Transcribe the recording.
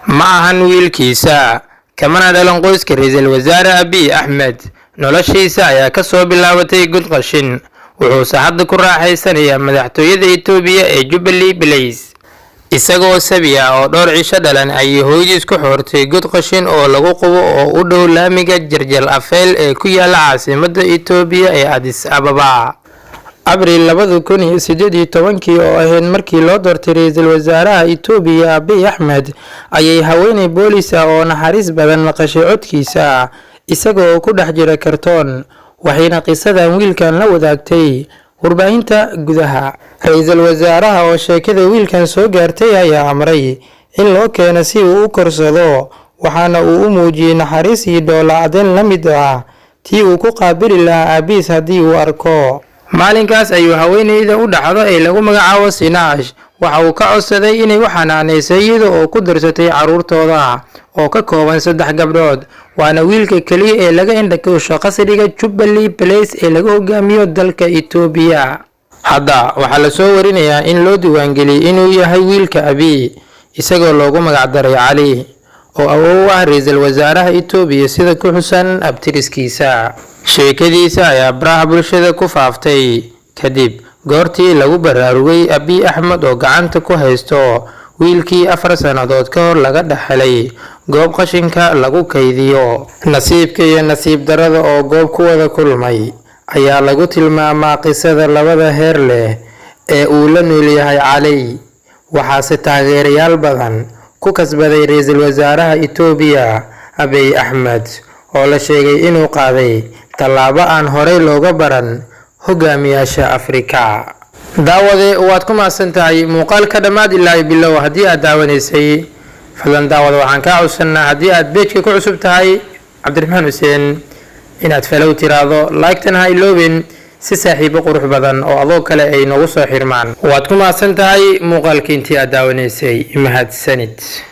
ma ahan wiilkiisa kamana dhalan qoyska ra'iisul wasaare Abiy Ahmed. noloshiisa ayaa ka soo bilaabatay god qashin wuxuu hadda ku raaxaysanayaa madaxtooyada Itoobiya ee Jubilee Place isagoo sabiya oo dhowr cisho dhalan ay hooyadiis ku xortay god qashin oo lagu qubo oo u dhow laamiga Jarjal Afeel ee ku yaala caasimadda Itoobiya ee Addis Ababa. Abriil 2018 oo ahayd markii loo doortay ra'iisul wasaaraha Itoobiya Abiy Ahmed ayay haweeney boolis ah oo naxariis badan maqashay codkiisa isagoo ku dhex jira kartoon waxayna qisadan wiilkan la wadaagtay warbaahinta gudaha. ra'iisul wasaaraha oo sheekada wiilkan soo gaartay ayaa amray in loo keeno si uu u korsado waxaana uu u muujiyay naxariis iyo dhoola-cadeen la mid ah tii uu ku qaabili lahaa aabiis haddii uu arko. maalinkaas ayuu haweeneyda u dhacdo ee lagu magacaabo Sinaash waxa uu ka codsaday inay u xanaaneyso iyada oo ku darsatay caruurtooda oo ka kooban 3 gabdhood waana wiilka kaliya ee laga indhakasho qasriga Jubilee Place ee laga hogaamiyo dalka Itoobiya. hadda waxaa la soo warinayaa in loo diiwaangeliyay inuu yahay wiilka Abiy isagoo loogu magac daray Cali oo awoow ah ra'iisul wasaaraha Itoobiya sida ku xusan abtiriskiisa. sheekadiisa ayaa baraha bulshada ku faaftay kadib goortii lagu baraarugay Abiy Ahmed oo gacanta ku haysto wiilkii 4 sanadood ka hor laga dhaxlay goob qashinka lagu kaydiyo. nasiibka iyo nasiib darada oo goob ku wada kulmay ayaa lagu tilmaamaa qisada labada heer leh ee uu la nool yahay Cali waxaase taageerayaal badan ku kasbaday ra'iisul wasaaraha Itoobiya Abiy Ahmed oo la sheegay inuu qaaday tallaabo aan horey looga baran hogaamiyaasha Afrika. daawade waad ku maasantahay muuqaalka dhamaad ilaa bilow haddii aad daawanaysay fadlan daawada waxaan ka codsanaa haddii aad page-ka ku cusub tahay Cabdiraxmaan Huseen inaad follow tiraado like-tan ha iloobin si saaxiibo qurux badan oo adoo kale ay nagu soo xirmaan. waad ku maasantahay muuqaalka intii aad daawanaysay mahadsanid.